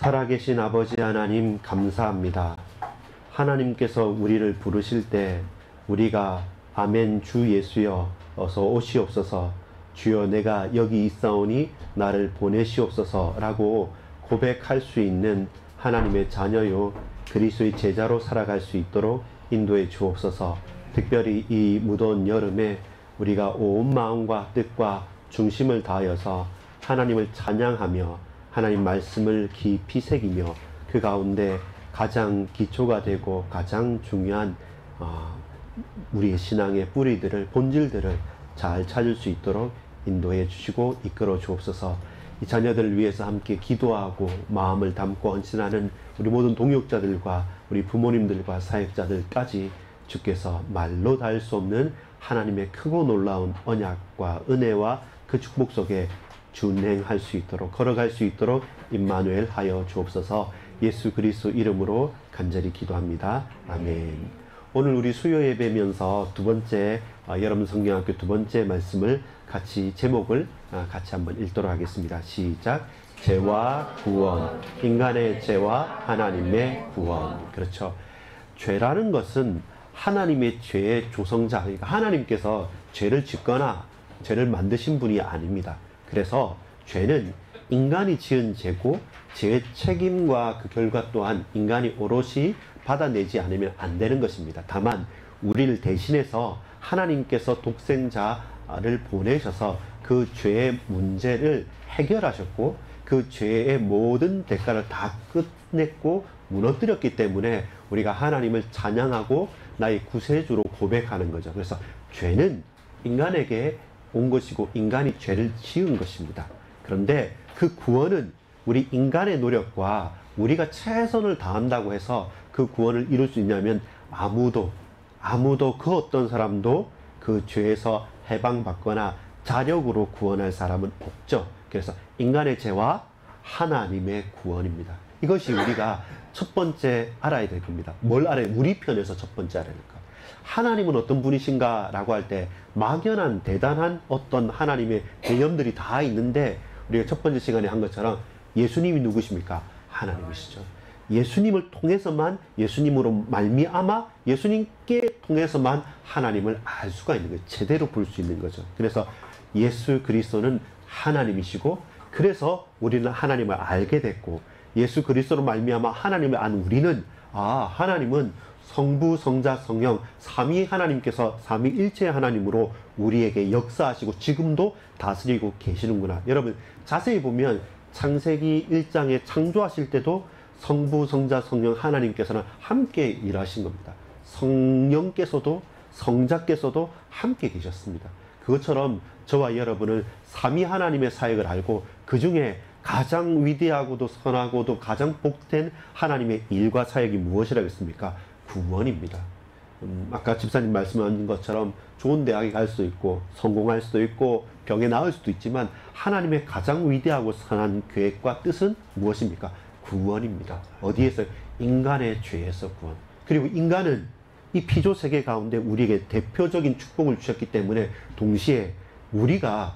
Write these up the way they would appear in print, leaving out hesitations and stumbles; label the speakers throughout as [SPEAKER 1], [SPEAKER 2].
[SPEAKER 1] 살아계신 아버지 하나님 감사합니다. 하나님께서 우리를 부르실 때 우리가 아멘 주 예수여 어서 오시옵소서, 주여 내가 여기 있사오니 나를 보내시옵소서 라고 고백할 수 있는 하나님의 자녀요 그리스도의 제자로 살아갈 수 있도록 인도해 주옵소서. 특별히 이 무더운 여름에 우리가 온 마음과 뜻과 중심을 다하여서 하나님을 찬양하며 하나님 말씀을 깊이 새기며 그 가운데 가장 기초가 되고 가장 중요한 우리의 신앙의 뿌리들을, 본질들을 잘 찾을 수 있도록 인도해 주시고 이끌어 주옵소서. 이 자녀들을 위해서 함께 기도하고 마음을 담고 헌신하는 우리 모든 동역자들과 우리 부모님들과 사역자들까지 주께서 말로 닿을 수 없는 하나님의 크고 놀라운 언약과 은혜와 그 축복 속에 준행할 수 있도록, 걸어갈 수 있도록 임마누엘 하여 주옵소서. 예수 그리스도 이름으로 간절히 기도합니다. 아멘. 오늘 우리 수요 예배면서 두 번째 여러분 성경학교 두 번째 말씀을 같이 제목을 같이 한번 읽도록 하겠습니다. 시작. 죄와 구원. 인간의 죄와 하나님의 구원. 그렇죠. 죄라는 것은 하나님의 죄의 조성자, 그러니까 하나님께서 죄를 짓거나 죄를 만드신 분이 아닙니다. 그래서 죄는 인간이 지은 죄고 죄의 책임과 그 결과 또한 인간이 오롯이 받아내지 않으면 안 되는 것입니다. 다만 우리를 대신해서 하나님께서 독생자를 보내셔서 그 죄의 문제를 해결하셨고 그 죄의 모든 대가를 다 끝냈고 무너뜨렸기 때문에 우리가 하나님을 찬양하고 나의 구세주로 고백하는 거죠. 그래서 죄는 인간에게 온 것이고 인간이 죄를 지은 것입니다. 그런데 그 구원은 우리 인간의 노력과 우리가 최선을 다한다고 해서 그 구원을 이룰 수 있냐면 아무도 그 어떤 사람도 그 죄에서 해방받거나 자력으로 구원할 사람은 없죠. 그래서 인간의 죄와 하나님의 구원입니다. 이것이 우리가 첫 번째 알아야 될 겁니다. 뭘 알아야, 우리 편에서 첫 번째 알아야 될까? 하나님은 어떤 분이신가 라고 할 때 막연한 대단한 어떤 하나님의 개념들이 다 있는데 우리가 첫 번째 시간에 한 것처럼 예수님이 누구십니까? 하나님이시죠. 예수님을 통해서만, 예수님으로 말미암아 예수님께 통해서만 하나님을 알 수가 있는 거예요. 제대로 볼 수 있는 거죠. 그래서 예수 그리스도는 하나님이시고 그래서 우리는 하나님을 알게 됐고 예수 그리스도로 말미암아 하나님을 안 우리는 하나님은 성부, 성자, 성령 삼위 하나님께서 삼위일체 하나님으로 우리에게 역사하시고 지금도 다스리고 계시는구나. 여러분 자세히 보면 창세기 1장에 창조하실 때도 성부, 성자, 성령 하나님께서는 함께 일하신 겁니다. 성령께서도 성자께서도 함께 계셨습니다. 그것처럼 저와 여러분은 삼위 하나님의 사역을 알고 그 중에 가장 위대하고도 선하고도 가장 복된 하나님의 일과 사역이 무엇이라겠습니까? 구원입니다. 아까 집사님 말씀하신 것처럼 좋은 대학에 갈 수도 있고 성공할 수도 있고 병에 나을 수도 있지만 하나님의 가장 위대하고 선한 계획과 뜻은 무엇입니까? 구원입니다. 어디에서? 인간의 죄에서 구원. 그리고 인간은 이 피조 세계 가운데 우리에게 대표적인 축복을 주셨기 때문에 동시에 우리가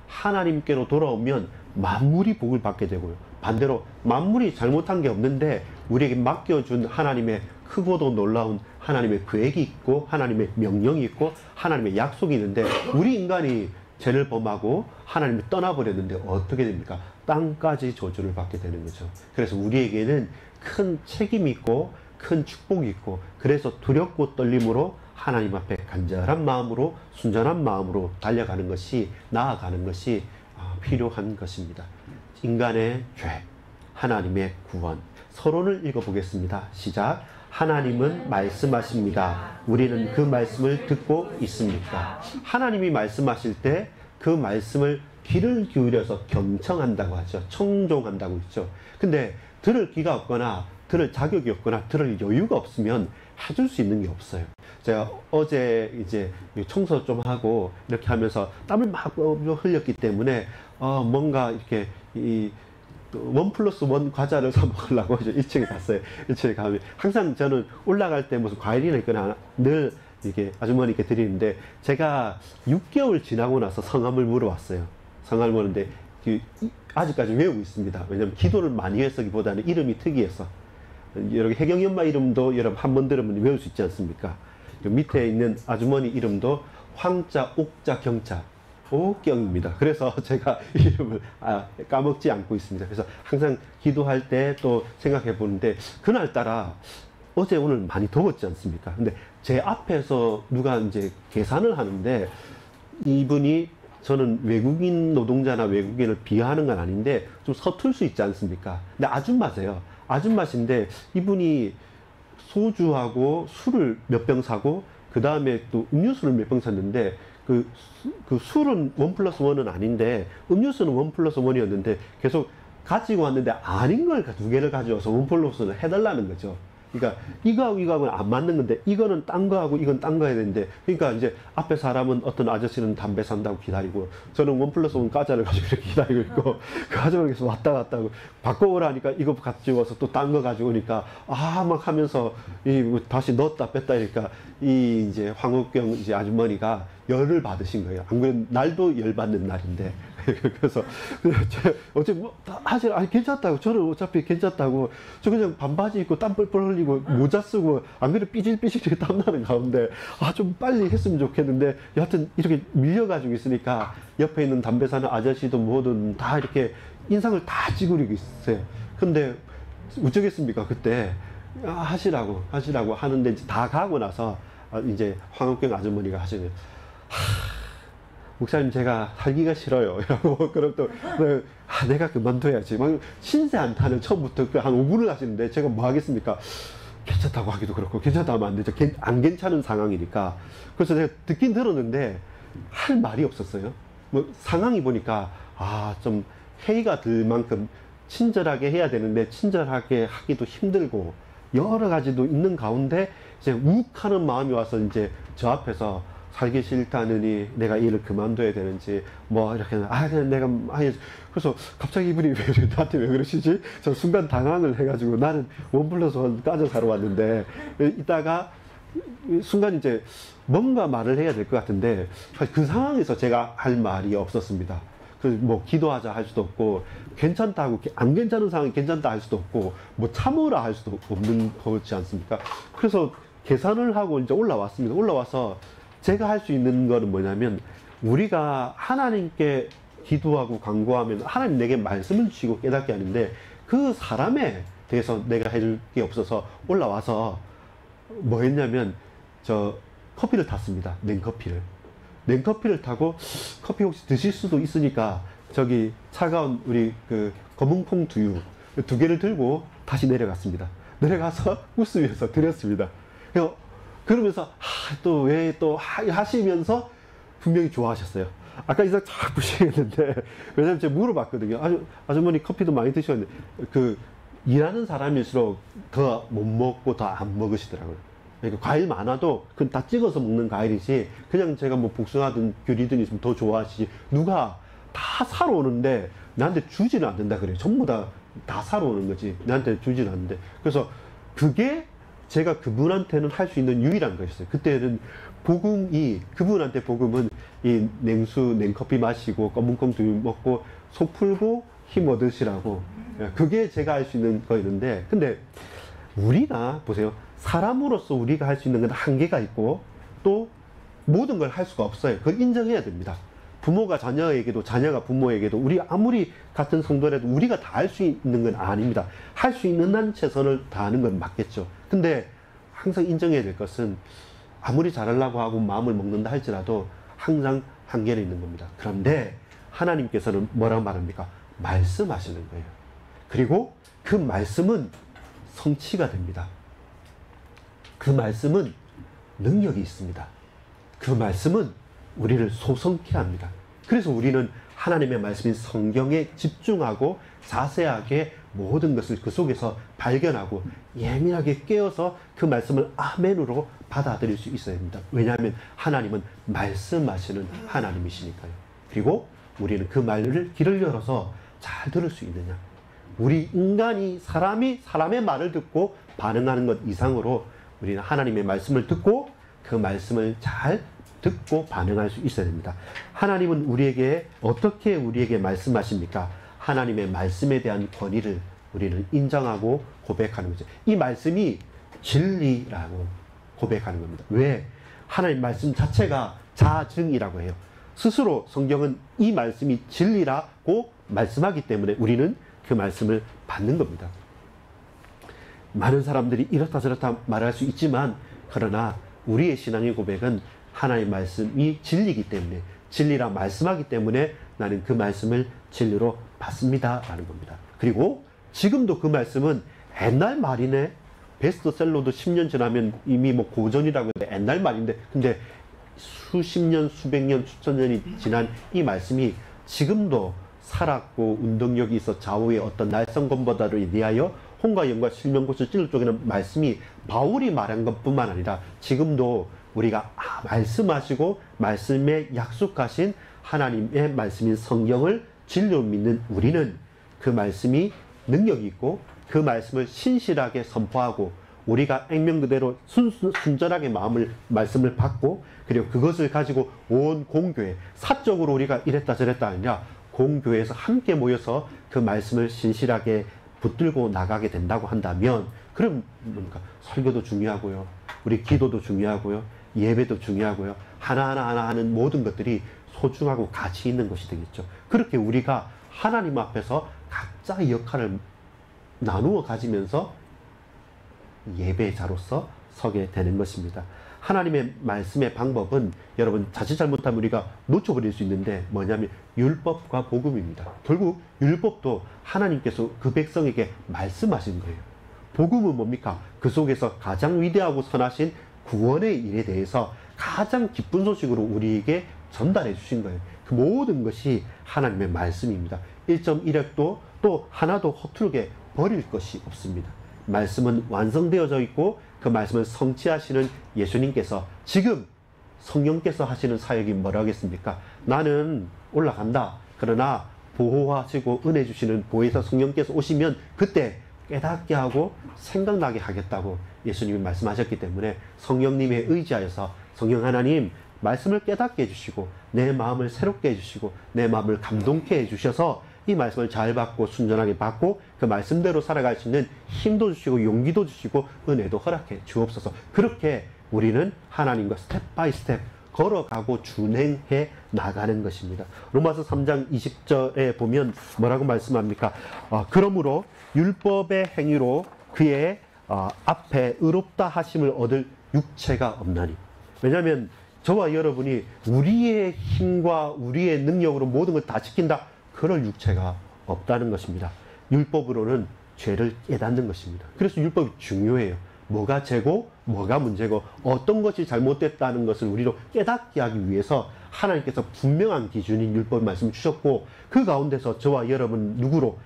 [SPEAKER 1] 하나님께로 돌아오면 만물이 복을 받게 되고요. 반대로 만물이 잘못한 게 없는데 우리에게 맡겨준 하나님의 크고도 놀라운 하나님의 계획이 있고 하나님의 명령이 있고 하나님의 약속이 있는데 우리 인간이 죄를 범하고 하나님을 떠나버렸는데 어떻게 됩니까? 땅까지 저주를 받게 되는 거죠. 그래서 우리에게는 큰 책임이 있고 큰 축복이 있고 그래서 두렵고 떨림으로 하나님 앞에 간절한 마음으로 순전한 마음으로 달려가는 것이, 나아가는 것이 필요한 것입니다. 인간의 죄, 하나님의 구원. 서론을 읽어보겠습니다. 시작. 하나님은 말씀하십니다. 우리는 그 말씀을 듣고 있습니다. 하나님이 말씀하실 때 그 말씀을 귀를 기울여서 경청한다고 하죠. 청종한다고 했죠. 근데 들을 귀가 없거나 들을 자격이 없거나 들을 여유가 없으면 해줄 수 있는 게 없어요. 제가 어제 이제 청소 좀 하고 이렇게 하면서 땀을 막 흘렸기 때문에 뭔가 이렇게 이 1+1 과자를 사 먹으려고 1층에 갔어요. 1층에 가면 항상 저는 올라갈 때 무슨 과일이나 있거나 늘 이렇게 아주머니께 드리는데 제가 6개월 지나고 나서 성함을 물어봤어요. 성함을 물었는데 아직까지 외우고 있습니다. 왜냐하면 기도를 많이 했기보다는 이름이 특이해서. 여러 혜경이 엄마 이름도 여러분 한 번 들으면 외울 수 있지 않습니까? 그 밑에 있는 아주머니 이름도 황자, 옥자, 경자, 옥경입니다. 그래서 제가 이름을 까먹지 않고 있습니다. 그래서 항상 기도할 때 또 생각해 보는데, 그날따라 어제 오늘 많이 더웠지 않습니까? 근데 제 앞에서 누가 이제 계산을 하는데, 이분이, 저는 외국인 노동자나 외국인을 비하하는 건 아닌데 좀 서툴 수 있지 않습니까? 근데 아줌마세요. 아줌마신데 이분이 소주하고 술을 몇 병 사고 그 다음에 또 음료수를 몇 병 샀는데, 그 술은 1+1은 아닌데 음료수는 1+1이었는데 계속 가지고 왔는데 아닌 걸 2개를 가져와서 1+1을 해달라는 거죠. 그러니까 이거하고 이거하고는 안 맞는 건데, 이거는 딴 거하고 이건 딴 거 해야 되는데, 그러니까 이제 앞에 사람은, 어떤 아저씨는 담배 산다고 기다리고, 저는 1+1 과자를 가지고 이렇게 기다리고 있고, 그 아줌마가 계속 왔다 갔다 하고, 바꿔오라니까 이거 가지고 와서 또 딴 거 가지고 오니까 막 하면서 다시 넣었다 뺐다 하니까, 이 이제 황옥경 이제 아주머니가 열을 받으신 거예요. 안 그래도 날도 열 받는 날인데. 그래서 어제 사실 괜찮다고, 저는 어차피 괜찮다고, 저 그냥 반바지 입고 땀 뻘뻘 흘리고 모자 쓰고 안 그래도 삐질삐질 땀나는 가운데 좀 빨리 했으면 좋겠는데, 여하튼 이렇게 밀려가지고 있으니까 옆에 있는 담배 사는 아저씨도 뭐든 다 이렇게 인상을 다 찌그리고 있어요. 근데 어쩌겠습니까? 그때 하시라고 하는데, 이제 다 가고 나서 이제 황옥경 아주머니가 하시는, 목사님 제가 살기가 싫어요. 이러고, 그럼 또 내가 그만둬야지. 막 신세 한탄을 처음부터 한 5분을 하시는데, 제가 뭐 하겠습니까? 괜찮다고 하기도 그렇고, 괜찮다 하면 안 되죠. 안 괜찮은 상황이니까. 그래서 제가 듣긴 들었는데 할 말이 없었어요. 뭐 상황이 보니까 좀 회의가 들 만큼 친절하게 해야 되는데 친절하게 하기도 힘들고 여러 가지도 있는 가운데, 이제 욱하는 마음이 와서 이제 저 앞에서 살기 싫다느니 내가 일을 그만둬야 되는지 뭐 이렇게 그냥 내가 그래서 갑자기 이분이 나한테 왜 그러시지? 저 순간 당황을 해가지고, 나는 1+1 까져 사러 왔는데, 이따가 순간 이제 뭔가 말을 해야 될 것 같은데, 사실 그 상황에서 제가 할 말이 없었습니다. 뭐 기도하자 할 수도 없고, 괜찮다고, 안 괜찮은 상황이 괜찮다 할 수도 없고, 뭐 참으라 할 수도 없는 거지 않습니까? 그래서 계산을 하고 이제 올라왔습니다. 올라와서 제가 할 수 있는 거는 뭐냐면, 우리가 하나님께 기도하고 간구하면 하나님 내게 말씀을 주시고 깨닫게 하는데, 그 사람에 대해서 내가 해줄 게 없어서 올라와서 뭐 했냐면, 커피를 탔습니다. 냉커피를 타고, 커피 혹시 드실 수도 있으니까 저기 차가운 우리 그 검은콩 두유 2개를 들고 다시 내려갔습니다. 내려가서 웃으면서 드렸습니다. 그러면서 또 왜 또 하시면서 분명히 좋아하셨어요. 아까 인상 쫙 부시겠는데, 왜냐면 제가 물어봤거든요. 아주머니 커피도 많이 드셨는데, 일하는 사람일수록 더 못 먹고 더 안 먹으시더라고요. 그러니까 과일 많아도 그건 다 찍어서 먹는 과일이지, 그냥 제가 뭐 복숭아든 귤이든 있으면 더 좋아하시지, 누가 다 사러 오는데 나한테 주지는 않는다 그래요. 전부 다 사러 오는 거지 나한테 주지는 않는데. 그래서 그게 제가 그분한테는 할 수 있는 유일한 것이었어요. 그때는 그분한테 복음은 이 냉커피 마시고 검은콩 두유 먹고 속 풀고 힘 얻으시라고, 그게 제가 할 수 있는 거였는데, 근데 우리가 보세요. 사람으로서 우리가 할 수 있는 건 한계가 있고, 또 모든 걸 할 수가 없어요. 그걸 인정해야 됩니다. 부모가 자녀에게도, 자녀가 부모에게도, 우리 아무리 같은 성도라도 우리가 다 할 수 있는 건 아닙니다. 할 수 있는 한 최선을 다하는 건 맞겠죠. 근데 항상 인정해야 될 것은, 아무리 잘하려고 하고 마음을 먹는다 할지라도 항상 한계는 있는 겁니다. 그런데 하나님께서는 뭐라고 말합니까? 말씀하시는 거예요. 그리고 그 말씀은 성취가 됩니다. 그 말씀은 능력이 있습니다. 그 말씀은 우리를 소성케 합니다. 그래서 우리는 하나님의 말씀인 성경에 집중하고 자세하게 모든 것을 그 속에서 발견하고 예민하게 깨어서 그 말씀을 아멘으로 받아들일 수 있어야 합니다. 왜냐하면 하나님은 말씀하시는 하나님이시니까요. 그리고 우리는 그 말을 귀를 열어서 잘 들을 수 있느냐. 우리 인간이, 사람의 말을 듣고 반응하는 것 이상으로 우리는 하나님의 말씀을 듣고 그 말씀을 잘 듣고 반응할 수 있어야 됩니다. 하나님은 어떻게 우리에게 말씀하십니까? 하나님의 말씀에 대한 권위를 우리는 인정하고 고백하는 거죠. 이 말씀이 진리라고 고백하는 겁니다. 왜? 하나님 말씀 자체가 자증이라고 해요. 스스로 성경은 이 말씀이 진리라고 말씀하기 때문에 우리는 그 말씀을 받는 겁니다. 많은 사람들이 이렇다 저렇다 말할 수 있지만, 그러나 우리의 신앙의 고백은 하나님의 말씀이 진리이기 때문에, 진리라 말씀하기 때문에 나는 그 말씀을 진리로 받습니다 라는 겁니다. 그리고 지금도 그 말씀은 옛날 말이네, 베스트셀러도 10년 지나면 이미 뭐 고전이라고 해도 옛날 말인데, 근데 수십 년, 수백 년, 수천 년이 지난 이 말씀이 지금도 살았고 운동력이 있어 좌우의 어떤 날성검보다를 위하여 홍과 영과 실명꽃을 찔러 쪼개는 말씀이 바울이 말한 것뿐만 아니라 지금도 우리가 말씀하시고 말씀에 약속하신 하나님의 말씀인 성경을 진리로 믿는 우리는 그 말씀이 능력이 있고 그 말씀을 신실하게 선포하고 우리가 액면 그대로 순전하게 말씀을 받고, 그리고 그것을 가지고 온 공교회, 사적으로 우리가 이랬다 저랬다 아니라 공교회에서 함께 모여서 그 말씀을 신실하게 붙들고 나가게 된다고 한다면, 그럼 뭡니까? 설교도 중요하고요, 우리 기도도 중요하고요, 예배도 중요하고요, 하나하나 하는 모든 것들이 소중하고 가치 있는 것이 되겠죠. 그렇게 우리가 하나님 앞에서 각자의 역할을 나누어 가지면서 예배자로서 서게 되는 것입니다. 하나님의 말씀의 방법은 여러분 자칫 잘못하면 우리가 놓쳐버릴 수 있는데 뭐냐면 율법과 복음입니다. 결국 율법도 하나님께서 그 백성에게 말씀하신 거예요. 복음은 뭡니까? 그 속에서 가장 위대하고 선하신 구원의 일에 대해서 가장 기쁜 소식으로 우리에게 전달해 주신 거예요. 그 모든 것이 하나님의 말씀입니다. 1.1핵도 또 하나도 허투루게 버릴 것이 없습니다. 말씀은 완성되어져 있고 그 말씀을 성취하시는 예수님께서 지금 성령께서 하시는 사역이 뭐라 하겠습니까? 나는 올라간다. 그러나 보호하시고 은혜 주시는 보혜사 성령께서 오시면 그때 깨닫게 하고 생각나게 하겠다고 예수님이 말씀하셨기 때문에 성령님에 의지하여서 성령 하나님 말씀을 깨닫게 해주시고 내 마음을 새롭게 해주시고 내 마음을 감동케 해주셔서 이 말씀을 잘 받고 순전하게 받고 그 말씀대로 살아갈 수 있는 힘도 주시고 용기도 주시고 은혜도 허락해 주옵소서. 그렇게 우리는 하나님과 스텝 바이 스텝 걸어가고 준행해 나가는 것입니다. 로마서 3장 20절에 보면 뭐라고 말씀합니까? 그러므로 율법의 행위로 그의 앞에 의롭다 하심을 얻을 육체가 없나니. 왜냐하면 저와 여러분이 우리의 힘과 우리의 능력으로 모든 걸 다 지킨다, 그럴 육체가 없다는 것입니다. 율법으로는 죄를 깨닫는 것입니다. 그래서 율법이 중요해요. 뭐가 죄고 뭐가 문제고 어떤 것이 잘못됐다는 것을 우리로 깨닫게 하기 위해서 하나님께서 분명한 기준인 율법 말씀을 주셨고, 그 가운데서 저와 여러분 누구로?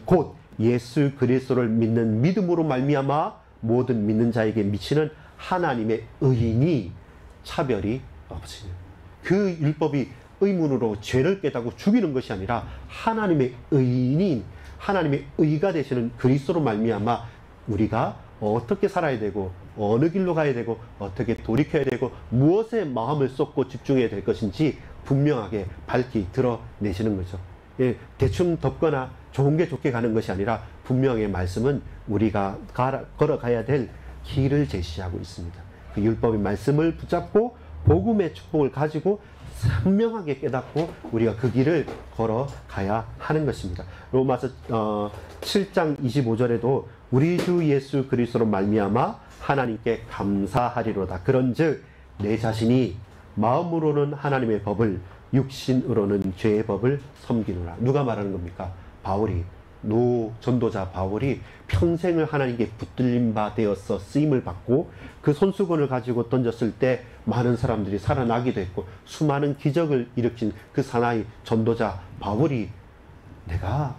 [SPEAKER 1] 곧 예수 그리스도를 믿는 믿음으로 말미암아 모든 믿는 자에게 미치는 하나님의 의인이 차별이 없으니, 그 율법이 의문으로 죄를 깨닫고 죽이는 것이 아니라 하나님의 의인인 하나님의 의가 되시는 그리스도로 말미암아 우리가 어떻게 살아야 되고 어느 길로 가야 되고 어떻게 돌이켜야 되고 무엇에 마음을 쏟고 집중해야 될 것인지 분명하게 밝히 드러내시는 거죠. 예, 대충 덮거나 좋은 게 좋게 가는 것이 아니라 분명히 말씀은 우리가 걸어가야 될 길을 제시하고 있습니다. 그 율법의 말씀을 붙잡고 복음의 축복을 가지고 선명하게 깨닫고 우리가 그 길을 걸어가야 하는 것입니다. 로마서 7장 25절에도 우리 주 예수 그리스도로 말미암아 하나님께 감사하리로다. 그런즉 내 자신이 마음으로는 하나님의 법을 육신으로는 죄의 법을 섬기노라. 누가 말하는 겁니까? 바울이, 전도자 바울이 평생을 하나님께 붙들림 바 되어서 쓰임을 받고 그 손수건을 가지고 던졌을 때 많은 사람들이 살아나기도 했고 수많은 기적을 일으킨 그 사나이 전도자 바울이 내가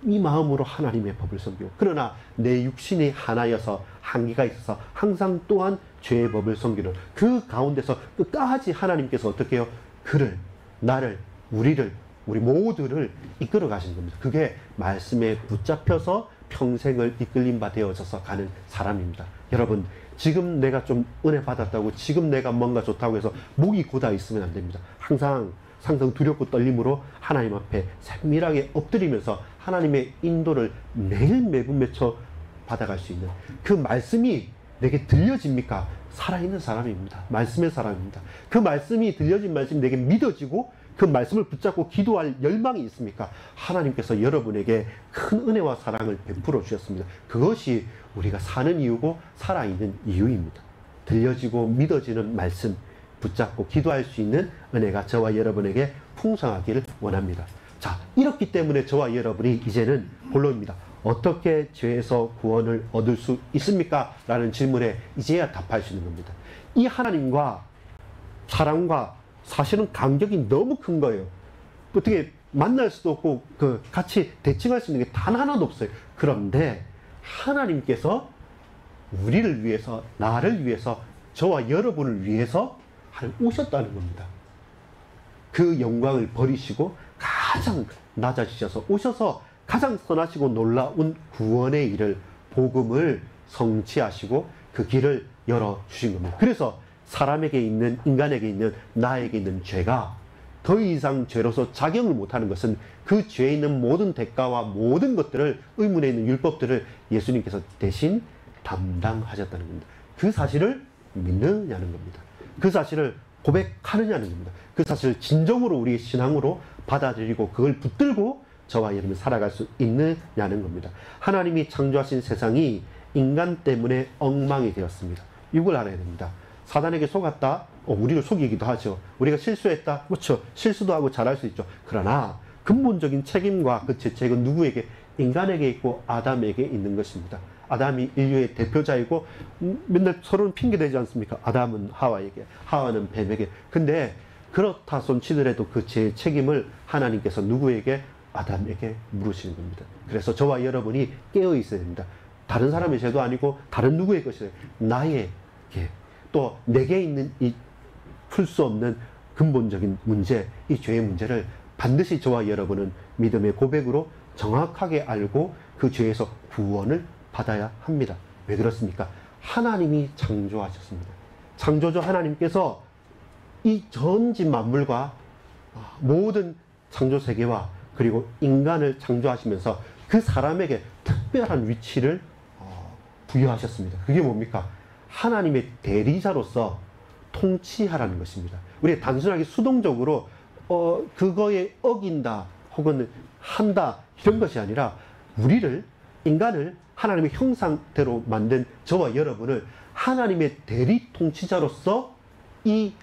[SPEAKER 1] 이 마음으로 하나님의 법을 섬기고 그러나 내 육신이 하나여서 한계가 있어서 항상 또한 죄의 법을 섬기는 그 가운데서 끝까지 하나님께서 어떻게 해요? 그를, 나를, 우리 모두를 이끌어 가신 겁니다. 그게 말씀에 붙잡혀서 평생을 이끌림 바 되어져서 가는 사람입니다. 여러분, 지금 내가 좀 은혜 받았다고 지금 내가 뭔가 좋다고 해서 목이 고다 있으면 안 됩니다. 항상 두렵고 떨림으로 하나님 앞에 세밀하게 엎드리면서 하나님의 인도를 매일 매분 맺혀 받아갈 수 있는 그 말씀이 내게 들려집니까? 살아있는 사람입니다. 말씀의 사람입니다. 그 말씀이 들려진 말씀이 내게 믿어지고 그 말씀을 붙잡고 기도할 열망이 있습니까? 하나님께서 여러분에게 큰 은혜와 사랑을 베풀어 주셨습니다. 그것이 우리가 사는 이유고 살아있는 이유입니다. 들려지고 믿어지는 말씀 붙잡고 기도할 수 있는 은혜가 저와 여러분에게 풍성하기를 원합니다. 자, 이렇기 때문에 저와 여러분이 이제는 본론입니다. 어떻게 죄에서 구원을 얻을 수 있습니까? 라는 질문에 이제야 답할 수 있는 겁니다. 이 하나님과 사랑과 사실은 간격이 너무 큰 거예요. 어떻게 만날 수도 없고 같이 대칭할 수 있는 게 단 하나도 없어요. 그런데 하나님께서 우리를 위해서, 나를 위해서, 저와 여러분을 위해서 오셨다는 겁니다. 그 영광을 버리시고 가장 낮아지셔서 오셔서 가장 선하시고 놀라운 구원의 일을, 복음을 성취하시고 그 길을 열어주신 겁니다. 그래서 사람에게 있는, 인간에게 있는, 나에게 있는 죄가 더 이상 죄로서 작용을 못하는 것은 그 죄에 있는 모든 대가와 모든 것들을, 의문에 있는 율법들을 예수님께서 대신 담당하셨다는 겁니다. 그 사실을 믿느냐는 겁니다. 그 사실을 고백하느냐는 겁니다. 그 사실을 진정으로 우리의 신앙으로 받아들이고 그걸 붙들고 저와 여러분이 살아갈 수 있느냐는 겁니다. 하나님이 창조하신 세상이 인간 때문에 엉망이 되었습니다. 이걸 알아야 됩니다. 사단에게 속았다? 우리를 속이기도 하죠. 우리가 실수했다? 그렇죠. 실수도 하고 잘할 수 있죠. 그러나 근본적인 책임과 그 죄책은 누구에게? 인간에게 있고 아담에게 있는 것입니다. 아담이 인류의 대표자이고 맨날 서로는 핑계대지 않습니까? 아담은 하와에게, 하와는 뱀에게. 근데 그렇다 손치더라도 그 죄의 책임을 하나님께서 누구에게? 아담에게 물으시는 겁니다. 그래서 저와 여러분이 깨어 있어야 됩니다. 다른 사람의 죄도 아니고 다른 누구의 것이에요. 나의 죄. 또 내게 있는 이 풀 수 없는 근본적인 문제, 이 죄의 문제를 반드시 저와 여러분은 믿음의 고백으로 정확하게 알고 그 죄에서 구원을 받아야 합니다. 왜 그렇습니까? 하나님이 창조하셨습니다. 창조주 하나님께서 이 전지 만물과 모든 창조 세계와 그리고 인간을 창조하시면서 그 사람에게 특별한 위치를 부여하셨습니다. 그게 뭡니까? 하나님의 대리자로서 통치하라는 것입니다. 우리가 단순하게 수동적으로 그거에 어긴다 혹은 한다 이런 것이 아니라 우리를, 인간을 하나님의 형상대로 만든 저와 여러분을 하나님의 대리 통치자로서 이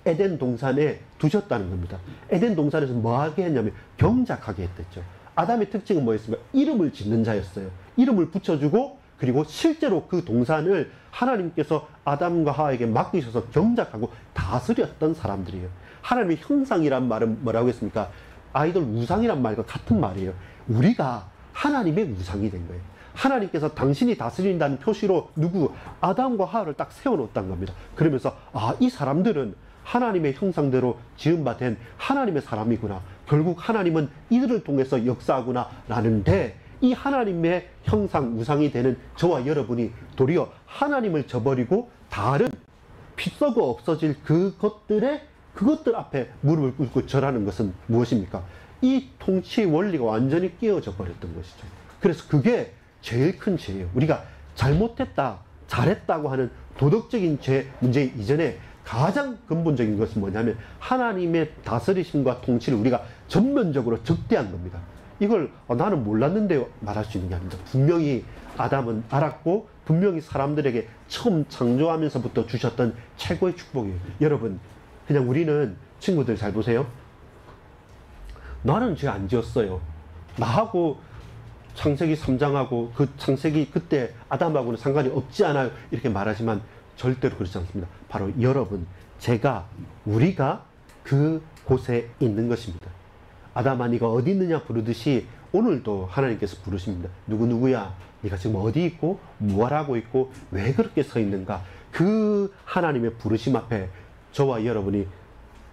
[SPEAKER 1] 에덴 동산에 두셨다는 겁니다. 에덴 동산에서 뭐 하게 했냐면 경작하게 했댔죠. 아담의 특징은 뭐였습니까? 이름을 짓는 자였어요. 이름을 붙여주고 그리고 실제로 그 동산을 하나님께서 아담과 하와에게 맡기셔서 경작하고 다스렸던 사람들이에요. 하나님의 형상이란 말은 뭐라고 했습니까? 아이돌 우상이란 말과 같은 말이에요. 우리가 하나님의 우상이 된 거예요. 하나님께서 당신이 다스린다는 표시로 아담과 하와를 딱 세워놓았다는 겁니다. 그러면서 이 사람들은 하나님의 형상대로 지음받은 하나님의 사람이구나. 결국 하나님은 이들을 통해서 역사하구나 라는데, 이 하나님의 형상 우상이 되는 저와 여러분이 도리어 하나님을 저버리고 다른 피 썩어 없어질 그것들 앞에 무릎을 꿇고 절하는 것은 무엇입니까? 이 통치의 원리가 완전히 깨어져 버렸던 것이죠. 그래서 그게 제일 큰 죄예요. 우리가 잘못했다, 잘했다고 하는 도덕적인 죄 문제 이전에 가장 근본적인 것은 뭐냐면 하나님의 다스리심과 통치를 우리가 전면적으로 적대한 겁니다. 이걸 나는 몰랐는데 말할 수 있는 게 아닙니다. 분명히 아담은 알았고 분명히 사람들에게 처음 창조하면서부터 주셨던 최고의 축복이에요. 여러분, 그냥 우리는 친구들 잘 보세요. 나는 죄 안 지었어요. 나하고 창세기 3장하고 그 창세기 그때 아담하고는 상관이 없지 않아요. 이렇게 말하지만 절대로 그렇지 않습니다. 바로 여러분, 우리가 그 곳에 있는 것입니다. 아담아 네가 어디 있느냐 부르듯이 오늘도 하나님께서 부르십니다. 누구누구야, 네가 지금 어디 있고 뭘 하고 있고 왜 그렇게 서 있는가. 그 하나님의 부르심 앞에 저와 여러분이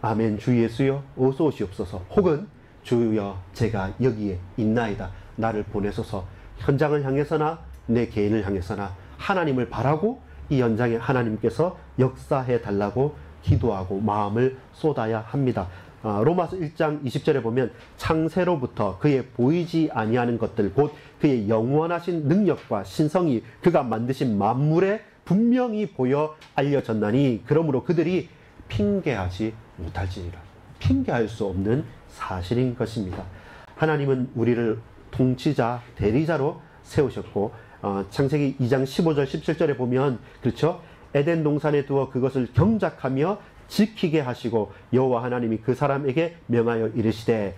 [SPEAKER 1] 아멘 주 예수여 어서 오시옵소서, 혹은 주여 제가 여기에 있나이다, 나를 보내소서, 현장을 향해서나 내 개인을 향해서나 하나님을 바라고 이 현장에 하나님께서 역사해 달라고 기도하고 마음을 쏟아야 합니다. 로마서 1장 20절에 보면 창세로부터 그의 보이지 아니하는 것들 곧 그의 영원하신 능력과 신성이 그가 만드신 만물에 분명히 보여 알려졌나니 그러므로 그들이 핑계하지 못할지니라. 핑계할 수 없는 사실인 것입니다. 하나님은 우리를 통치자, 대리자로 세우셨고 창세기 2장 15절 17절에 보면 그렇죠? 에덴 동산에 두어 그것을 경작하며 지키게 하시고 여호와 하나님이 그 사람에게 명하여 이르시되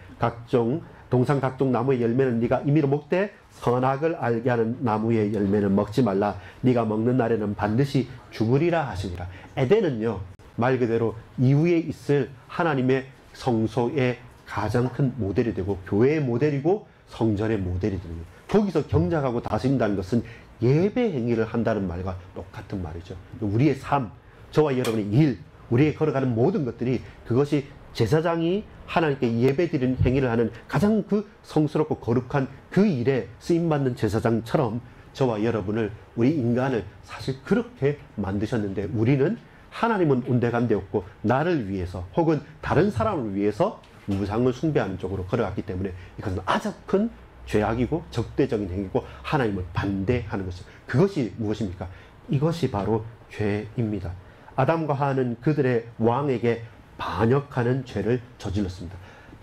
[SPEAKER 1] 동산 각종 나무의 열매는 네가 임의로 먹되 선악을 알게 하는 나무의 열매는 먹지 말라. 네가 먹는 날에는 반드시 죽으리라 하시니라. 에덴은요, 말 그대로 이후에 있을 하나님의 성소의 가장 큰 모델이 되고 교회의 모델이고 성전의 모델이 되는 거예요. 거기서 경작하고 다스린다는 것은 예배 행위를 한다는 말과 똑같은 말이죠. 우리의 삶, 저와 여러분의 일, 우리의 걸어가는 모든 것들이 그것이 제사장이 하나님께 예배드리는 행위를 하는 가장 그 성스럽고 거룩한 그 일에 쓰임받는 제사장처럼 저와 여러분을, 우리 인간을 사실 그렇게 만드셨는데 우리는 하나님은 온데간데 없고 나를 위해서 혹은 다른 사람을 위해서 우상을 숭배하는 쪽으로 걸어갔기 때문에 이것은 아주 큰 죄악이고 적대적인 행위고 하나님을 반대하는 것이죠. 그것이 무엇입니까? 이것이 바로 죄입니다. 아담과 하와는 그들의 왕에게 반역하는 죄를 저질렀습니다.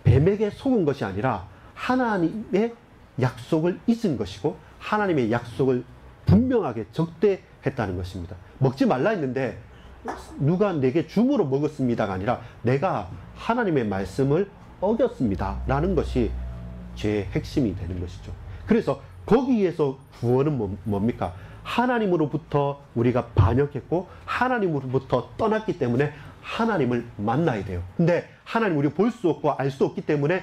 [SPEAKER 1] 뱀에게 속은 것이 아니라 하나님의 약속을 잊은 것이고 하나님의 약속을 분명하게 적대했다는 것입니다. 먹지 말라 했는데 누가 내게 줌으로 먹었습니다가 아니라 내가 하나님의 말씀을 어겼습니다 라는 것이 죄의 핵심이 되는 것이죠. 그래서 거기에서 구원은 뭡니까? 하나님으로부터 우리가 반역했고 하나님으로부터 떠났기 때문에 하나님을 만나야 돼요. 근데 하나님 우리가 볼 수 없고 알 수 없기 때문에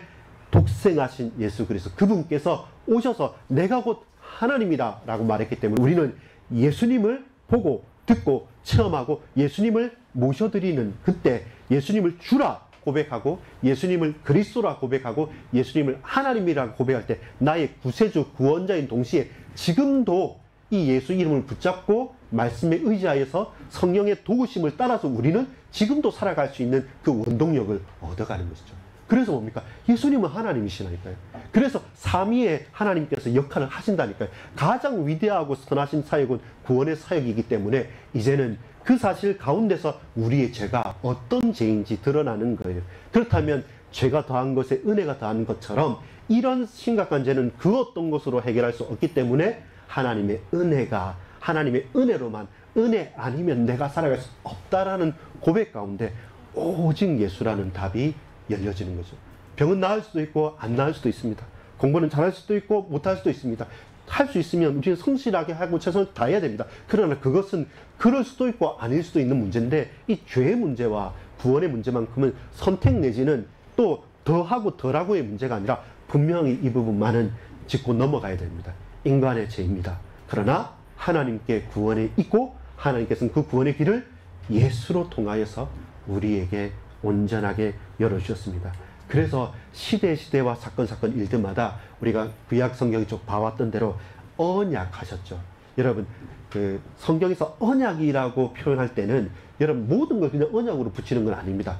[SPEAKER 1] 독생하신 예수 그리스도 그분께서 오셔서 내가 곧 하나님이다 라고 말했기 때문에 우리는 예수님을 보고 듣고 체험하고 예수님을 모셔드리는 그때 예수님을 주라 고백하고 예수님을 그리스도라 고백하고 예수님을 하나님이라고 고백할 때 나의 구세주 구원자인 동시에 지금도 이 예수 이름을 붙잡고 말씀에 의지하여서 성령의 도우심을 따라서 우리는 지금도 살아갈 수 있는 그 원동력을 얻어가는 것이죠. 그래서 뭡니까? 예수님은 하나님이시라니까요. 그래서 삼위의 하나님께서 역할을 하신다니까요. 가장 위대하고 선하신 사역은 구원의 사역이기 때문에 이제는 그 사실 가운데서 우리의 죄가 어떤 죄인지 드러나는 거예요. 그렇다면 죄가 더한 것에 은혜가 더한 것처럼 이런 심각한 죄는 그 어떤 것으로 해결할 수 없기 때문에 하나님의 은혜가 하나님의 은혜로만, 은혜 아니면 내가 살아갈 수 없다라는 고백 가운데 오직 예수라는 답이 열려지는 거죠. 병은 나을 수도 있고 안 나을 수도 있습니다. 공부는 잘할 수도 있고 못할 수도 있습니다. 할 수 있으면 우리는 성실하게 하고 최선을 다해야 됩니다. 그러나 그것은 그럴 수도 있고 아닐 수도 있는 문제인데 이 죄의 문제와 구원의 문제만큼은 선택 내지는 또 더하고 덜하고의 문제가 아니라 분명히 이 부분만은 짚고 넘어가야 됩니다. 인간의 죄입니다. 그러나 하나님께 구원이 있고 하나님께서는 그 구원의 길을 예수로 통하여서 우리에게 온전하게 열어주셨습니다. 그래서 시대와 사건 일들마다 우리가 구약 성경이 쭉 봐왔던 대로 언약하셨죠. 여러분 그 성경에서 언약이라고 표현할 때는 여러분 모든 걸 그냥 언약으로 붙이는 건 아닙니다.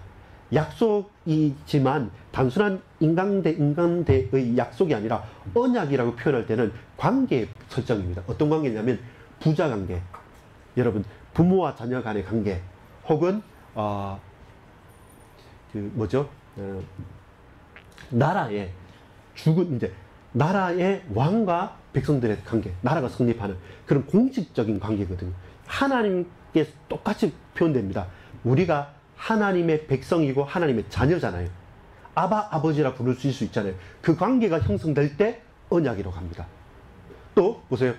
[SPEAKER 1] 약속이지만 단순한 인간 대 인간대의 약속이 아니라 언약이라고 표현할 때는 관계 설정입니다. 어떤 관계냐면 부자관계, 여러분 부모와 자녀 간의 관계, 혹은 나라의 이제 나라의 왕과 백성들의 관계, 나라가 성립하는 그런 공식적인 관계거든요. 하나님께 똑같이 표현됩니다. 우리가 하나님의 백성이고 하나님의 자녀잖아요. 아버지라 부를 수 있잖아요. 그 관계가 형성될 때 언약이라고 합니다. 또 보세요.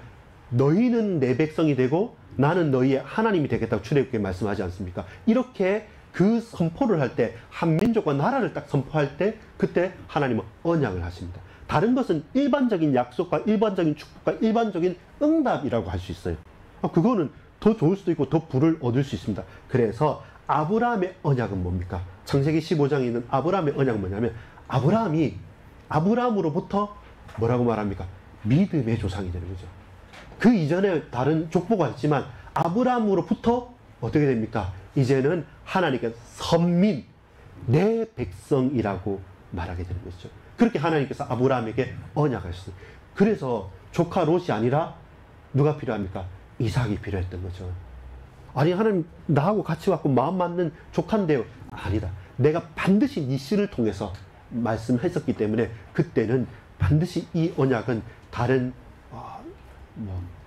[SPEAKER 1] 너희는 내 백성이 되고 나는 너희의 하나님이 되겠다고 출애굽기에 말씀하지 않습니까? 이렇게 그 선포를 할 때, 한 민족과 나라를 딱 선포할 때 그때 하나님은 언약을 하십니다. 다른 것은 일반적인 약속과 일반적인 축복과 일반적인 응답이라고 할 수 있어요. 그거는 더 좋을 수도 있고 더 부를 얻을 수 있습니다. 그래서 아브라함의 언약은 뭡니까? 창세기 15장에 있는 아브라함의 언약은 뭐냐면 아브라함이 아브라함으로부터 뭐라고 말합니까? 믿음의 조상이 되는 거죠. 그 이전에 다른 족보가 있지만 아브라함으로부터 어떻게 됩니까? 이제는 하나님께서 선민, 내 백성이라고 말하게 되는 것이죠. 그렇게 하나님께서 아브라함에게 언약하셨어요. 그래서 조카 롯이 아니라 누가 필요합니까? 이삭이 필요했던 거죠. 아니, 하나님 나하고 같이 왔고 마음 맞는 조카인데요. 아니다. 내가 반드시 네 씨를 통해서 말씀했었기 때문에 그때는 반드시 이 언약은 다른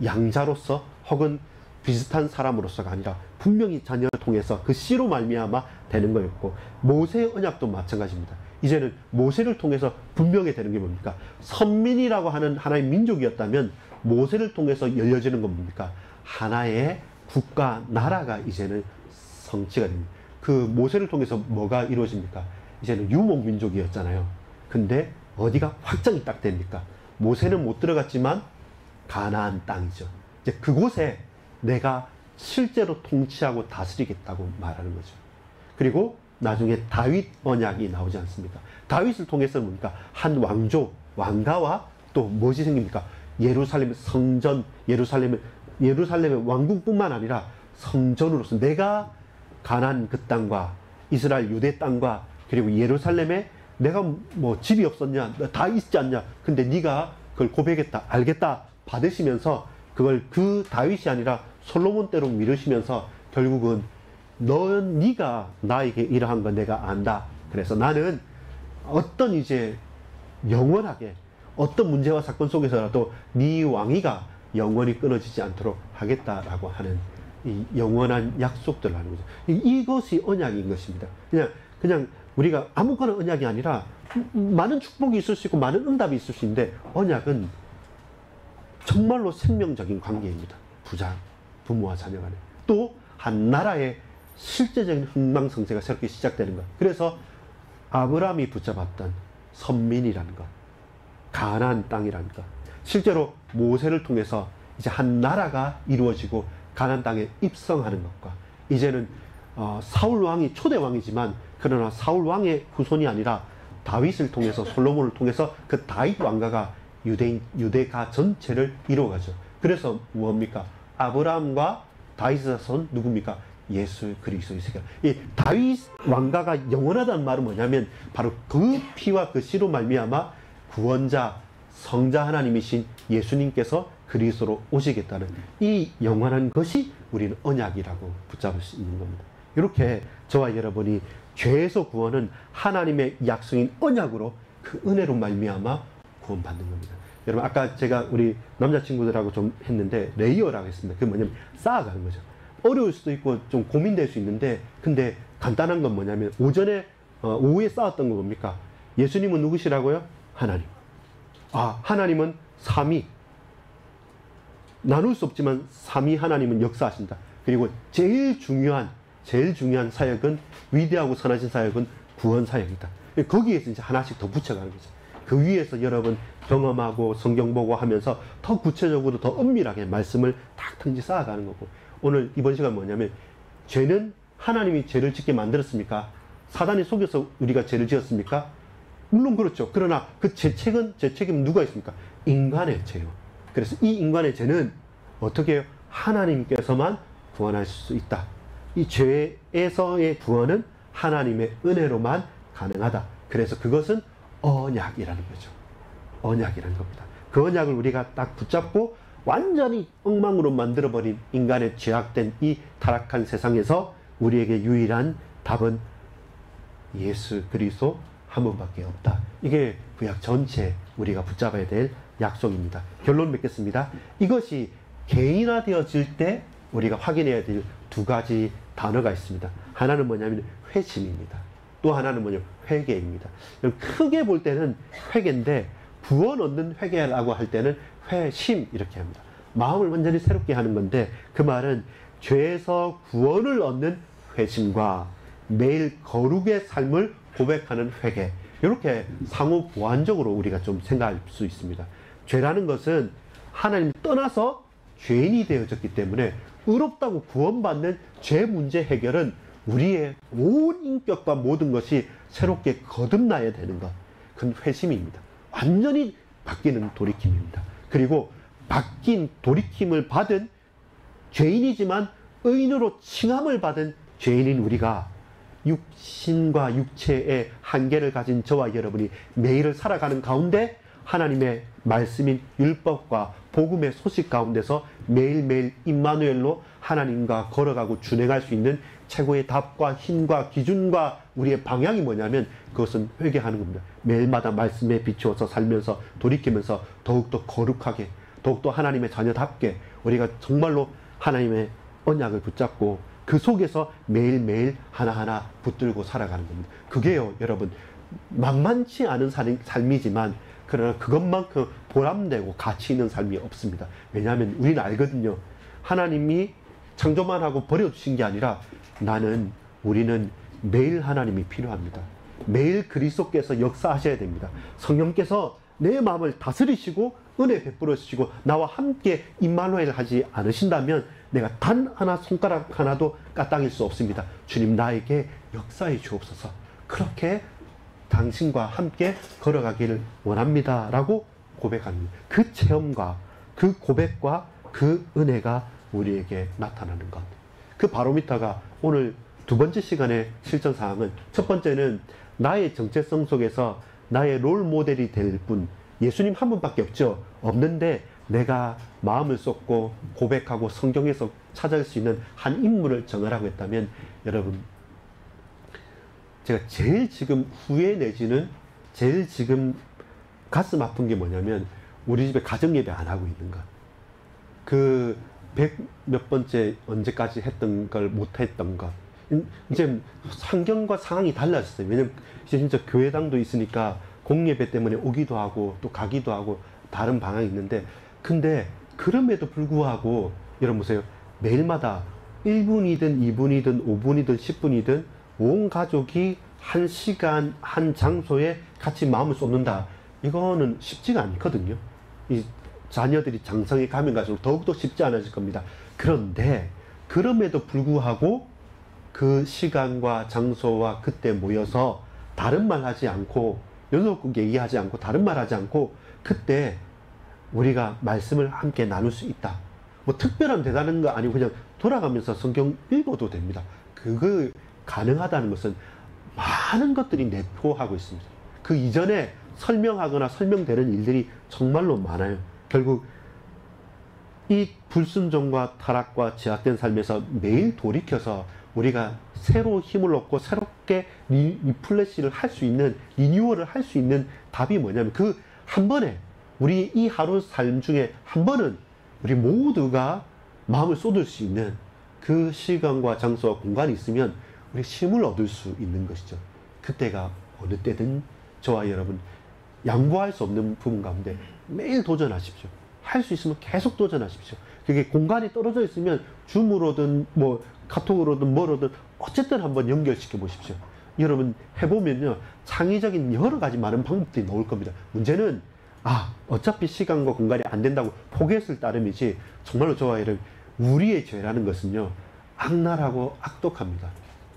[SPEAKER 1] 양자로서 혹은 비슷한 사람으로서가 아니라 분명히 자녀를 통해서 그 씨로 말미암아 되는 거였고, 모세의 언약도 마찬가지입니다. 이제는 모세를 통해서 분명히 되는 게 뭡니까? 선민이라고 하는 하나의 민족이었다면 모세를 통해서 열려지는 건 뭡니까? 하나의 국가, 나라가 이제는 성취가 됩니다. 그 모세를 통해서 뭐가 이루어집니까? 이제는 유목민족이었잖아요. 근데 어디가 확정이 딱 됩니까? 모세는 못 들어갔지만 가나안 땅이죠. 이제 그곳에 내가 실제로 통치하고 다스리겠다고 말하는 거죠. 그리고 나중에 다윗 언약이 나오지 않습니까? 다윗을 통해서 뭡니까? 한 왕조, 왕가와 또 무엇이 생깁니까? 예루살렘 성전, 예루살렘의 왕궁뿐만 아니라 성전으로서 내가 가나안 그 땅과 이스라엘 유대 땅과 그리고 예루살렘에 내가 뭐 집이 없었냐? 다 있지 않냐? 근데 네가 그걸 고백했다, 알겠다 받으시면서 그걸 그 다윗이 아니라 솔로몬 때로 미루시면서 결국은 네가 나에게 이러한 건 내가 안다. 그래서 나는 어떤 이제 영원하게 어떤 문제와 사건 속에서라도 네 왕위가 영원히 끊어지지 않도록 하겠다라고 하는 이 영원한 약속들을 하는 거죠. 이것이 언약인 것입니다. 그냥 우리가 아무거나 언약이 아니라 많은 축복이 있을 수 있고 많은 응답이 있을 수 있는데, 언약은 정말로 생명적인 관계입니다. 부모와 자녀 간에. 또 한 나라의 실제적인 흥망성쇠가 새롭게 시작되는 것. 그래서 아브라함이 붙잡았던 선민이라는 것, 가나안 땅이라는 것, 실제로 모세를 통해서 이제 한 나라가 이루어지고 가나안 땅에 입성하는 것과, 이제는 사울 왕이 초대 왕이지만 그러나 사울 왕의 후손이 아니라 다윗을 통해서, 솔로몬을 통해서 그 다윗 왕가가 유대가 전체를 이루어가죠. 그래서 뭡니까? 아브라함과 다윗의 자손 누굽니까? 예수 그리스도의 세계. 이 다윗 왕가가 영원하다는 말은 뭐냐면 바로 그 피와 그 씨로 말미암아 구원자, 성자 하나님이신 예수님께서 그리스도로 오시겠다는 이 영원한 것이 우리는 언약이라고 붙잡을 수 있는 겁니다. 이렇게 저와 여러분이 죄에서 구원은 하나님의 약속인 언약으로 그 은혜로 말미암아 구원받는 겁니다. 여러분, 아까 제가 우리 남자친구들하고 좀 했는데 레이어라고 했습니다. 그게 뭐냐면 쌓아가는 거죠. 어려울 수도 있고 좀 고민될 수 있는데, 근데 간단한 건 뭐냐면 오후에 쌓았던 거 뭡니까? 예수님은 누구시라고요? 하나님. 하나님은 삼위. 나눌 수 없지만 삼위 하나님은 역사하신다. 그리고 제일 중요한 사역은, 위대하고 선하신 사역은 구원 사역이다. 거기에서 이제 하나씩 더 붙여가는 거죠. 그 위에서 여러분 경험하고 성경 보고 하면서 더 구체적으로 더 엄밀하게 말씀을 탁탁지 쌓아가는 거고, 오늘 이번 시간 뭐냐면, 죄는 하나님이 죄를 짓게 만들었습니까? 사단이 속여서 우리가 죄를 지었습니까? 물론 그렇죠. 그러나 그 죄책임은 누가 있습니까? 인간의 죄요. 그래서 이 인간의 죄는 어떻게 해요? 하나님께서만 구원하실 수 있다. 이 죄에서의 구원은 하나님의 은혜로만 가능하다. 그래서 그것은 언약이라는 거죠. 언약이라는 겁니다. 그 언약을 우리가 딱 붙잡고 완전히 엉망으로 만들어버린 인간의 죄악된 이 타락한 세상에서 우리에게 유일한 답은 예수 그리스도 한 분밖에 없다. 이게 구약 전체 우리가 붙잡아야 될 약속입니다. 결론 맺겠습니다. 이것이 개인화되어질 때 우리가 확인해야 될 두 가지 단어가 있습니다. 하나는 뭐냐면 회심입니다. 또 하나는 뭐냐면 회개입니다. 크게 볼 때는 회개인데, 구원 얻는 회개라고 할 때는 회심 이렇게 합니다. 마음을 완전히 새롭게 하는 건데, 그 말은 죄에서 구원을 얻는 회심과 매일 거룩의 삶을 고백하는 회개, 이렇게 상호 보완적으로 우리가 좀 생각할 수 있습니다. 죄라는 것은 하나님 떠나서 죄인이 되어졌기 때문에 의롭다고 구원받는 죄 문제 해결은 우리의 온 인격과 모든 것이 새롭게 거듭나야 되는 것, 그건 회심입니다. 완전히 바뀌는 돌이킴입니다. 그리고 바뀐 돌이킴을 받은 죄인이지만 의인으로 칭함을 받은 죄인인 우리가 육신과 육체의 한계를 가진 저와 여러분이 매일을 살아가는 가운데 하나님의 말씀인 율법과 복음의 소식 가운데서 매일매일 임마누엘로 하나님과 걸어가고 준행할 수 있는 최고의 답과 힘과 기준과 우리의 방향이 뭐냐면 그것은 회개하는 겁니다. 매일마다 말씀에 비추어서 살면서 돌이키면서 더욱더 거룩하게, 더욱더 하나님의 자녀답게 우리가 정말로 하나님의 언약을 붙잡고 그 속에서 매일매일 하나하나 붙들고 살아가는 겁니다. 그게요, 여러분, 만만치 않은 삶이지만 그러나 그것만큼 보람되고 가치 있는 삶이 없습니다. 왜냐하면 우리는 알거든요. 하나님이 창조만 하고 버려주신 게 아니라 우리는 매일 하나님이 필요합니다. 매일 그리스도께서 역사하셔야 됩니다. 성령께서 내 마음을 다스리시고 은혜 베풀어 주시고 나와 함께 임마누엘 하지 않으신다면 내가 단 하나 손가락 하나도 까딱일 수 없습니다. 주님 나에게 역사해 주옵소서. 그렇게 당신과 함께 걸어가기를 원합니다 라고 고백하는 그 체험과 그 고백과 그 은혜가 우리에게 나타나는 것. 그 바로미터가 오늘 두 번째 시간의 실전 사항은, 첫 번째는 나의 정체성 속에서 나의 롤 모델이 될 분, 예수님 한 분밖에 없는데 내가 마음을 쏟고 고백하고 성경에서 찾을 수 있는 한 인물을 정하라고 했다면, 여러분, 제가 제일 지금 후회 내지는 제일 지금 가슴 아픈 게 뭐냐면 우리 집에 가정예배 안 하고 있는 것. 그 100몇 번째 언제까지 했던 걸 못했던 것. 이제 환경과 상황이 달라졌어요. 왜냐면 이제 진짜 교회당도 있으니까 공예배 때문에 오기도 하고 또 가기도 하고 다른 방향이 있는데, 근데 그럼에도 불구하고 여러분 보세요. 매일마다 1분이든 2분이든 5분이든 10분이든 온 가족이 한 시간 한 장소에 같이 마음을 쏟는다. 이거는 쉽지가 않거든요. 이 자녀들이 장성에 가면 갈수록 더욱더 쉽지 않아질 겁니다. 그런데 그럼에도 불구하고 그 시간과 장소와 그때 모여서 다른 말 하지 않고, 연속극 얘기하지 않고 다른 말 하지 않고 그때 우리가 말씀을 함께 나눌 수 있다. 뭐 특별한 대단한 거 아니고 그냥 돌아가면서 성경 읽어도 됩니다. 그거 가능하다는 것은 많은 것들이 내포하고 있습니다. 그 이전에 설명하거나 설명되는 일들이 정말로 많아요. 결국 이 불순종과 타락과 제약된 삶에서 매일 돌이켜서 우리가 새로 힘을 얻고 새롭게 리플래시를 할 수 있는, 리뉴얼을 할 수 있는 답이 뭐냐면 그 한 번에, 우리 이 하루 삶 중에 한 번은 우리 모두가 마음을 쏟을 수 있는 그 시간과 장소와 공간이 있으면 우리 힘을 얻을 수 있는 것이죠. 그때가 어느 때든 저와 여러분 양보할 수 없는 부분 가운데 매일 도전하십시오. 할 수 있으면 계속 도전하십시오. 그게 공간이 떨어져 있으면 줌으로든 뭐 카톡으로든 뭐로든 어쨌든 한번 연결시켜 보십시오. 여러분 해보면요, 창의적인 여러 가지 많은 방법들이 나올 겁니다. 문제는 어차피 시간과 공간이 안 된다고 포기했을 따름이지, 정말로 저와 여러분, 우리의 죄라는 것은요 악랄하고 악독합니다.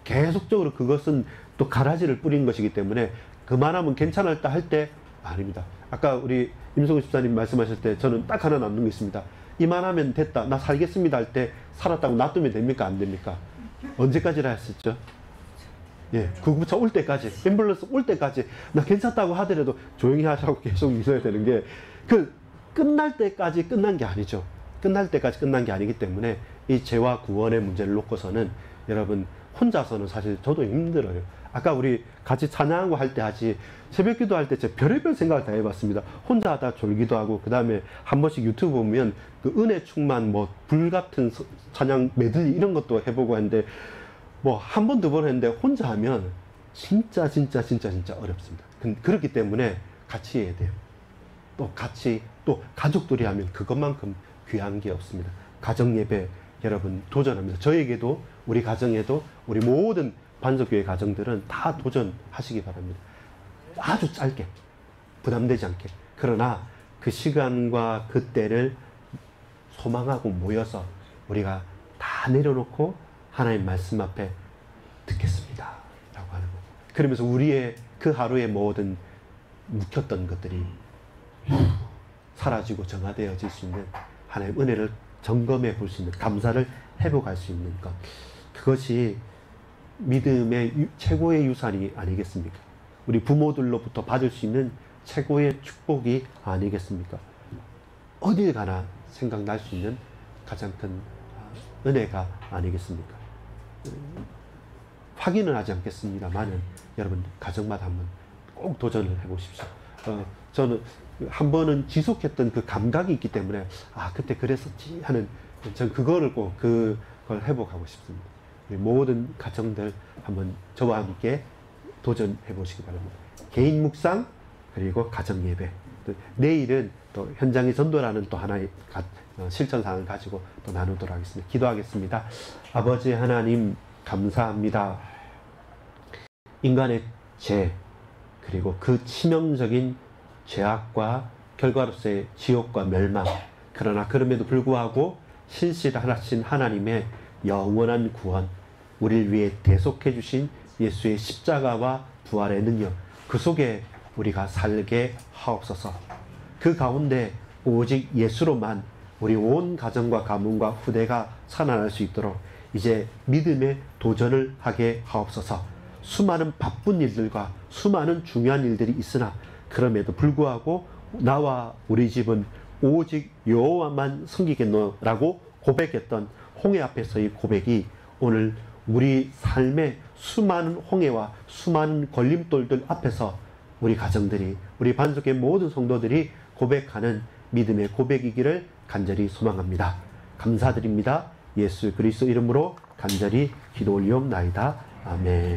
[SPEAKER 1] 계속적으로 그것은 또 가라지를 뿌린 것이기 때문에 그만하면 괜찮았다 할 때 아닙니다. 아까 우리 임성근 집사님 말씀하실 때 저는 딱 하나 남는 게 있습니다. 이만하면 됐다, 나 살겠습니다 할 때 살았다고 놔두면 됩니까 안 됩니까? 언제까지라 했었죠? 예, 구급차 올 때까지, 앰뷸런스 올 때까지 나 괜찮다고 하더라도 조용히 하라고 계속 있어야 되는 게, 그 끝날 때까지 끝난 게 아니죠. 끝날 때까지 끝난 게 아니기 때문에 이 죄와 구원의 문제를 놓고서는 여러분 혼자서는 사실 저도 힘들어요. 아까 우리 같이 찬양하고 할 때 하지, 새벽 기도 할 때 제가 별의별 생각을 다 해봤습니다. 혼자 하다 졸기도 하고, 그 다음에 한 번씩 유튜브 보면 그 은혜 충만 뭐 불같은 찬양 메들리 이런 것도 해보고 했는데, 뭐 한 번 두 번 했는데 혼자 하면 진짜 어렵습니다. 그렇기 때문에 같이 해야 돼요. 또 같이, 또 가족들이 하면 그것만큼 귀한 게 없습니다. 가정 예배 여러분 도전합니다. 저에게도, 우리 가정에도, 우리 모든 반석교회 가정들은 다 도전하시기 바랍니다. 아주 짧게, 부담되지 않게. 그러나 그 시간과 그 때를 소망하고 모여서 우리가 다 내려놓고 하나님 말씀 앞에 듣겠습니다 라고 하는 거예요. 그러면서 우리의 그 하루의 모든 묵혔던 것들이 사라지고 정화되어질 수 있는 하나님의 은혜를 점검해 볼 수 있는, 감사를 회복할 수 있는 것, 그것이 믿음의 최고의 유산이 아니겠습니까? 우리 부모들로부터 받을 수 있는 최고의 축복이 아니겠습니까? 어딜 가나 생각날 수 있는 가장 큰 은혜가 아니겠습니까? 확인은 하지 않겠습니다만은 여러분 가정마다 한번 꼭 도전을 해보십시오. 저는 한 번은 지속했던 그 감각이 있기 때문에 그때 그랬었지 하는 전 그거를 꼭 그걸 회복하고 싶습니다. 우리 모든 가정들 한번 저와 함께 도전해 보시기 바랍니다. 개인 묵상 그리고 가정 예배. 내일은 또 현장의 전도라는 또 하나의 실천사항을 가지고 또 나누도록 하겠습니다. 기도하겠습니다. 아버지 하나님 감사합니다. 인간의 죄 그리고 그 치명적인 죄악과 결과로서의 지옥과 멸망, 그러나 그럼에도 불구하고 신실하신 하나님의 영원한 구원, 우리를 위해 대속해 주신 예수의 십자가와 부활의 능력, 그 속에 우리가 살게 하옵소서. 그 가운데 오직 예수로만 우리 온 가정과 가문과 후대가 살아날 수 있도록 이제 믿음의 도전을 하게 하옵소서. 수많은 바쁜 일들과 수많은 중요한 일들이 있으나 그럼에도 불구하고 나와 우리 집은 오직 여호와만 섬기겠노라고 고백했던 홍해 앞에서의 고백이 오늘 우리 삶의 수많은 홍해와 수많은 걸림돌들 앞에서 우리 가정들이, 우리 반석의 모든 성도들이 고백하는 믿음의 고백이기를 간절히 소망합니다. 감사드립니다. 예수 그리스도 이름으로 간절히 기도 올리옵나이다. 아멘.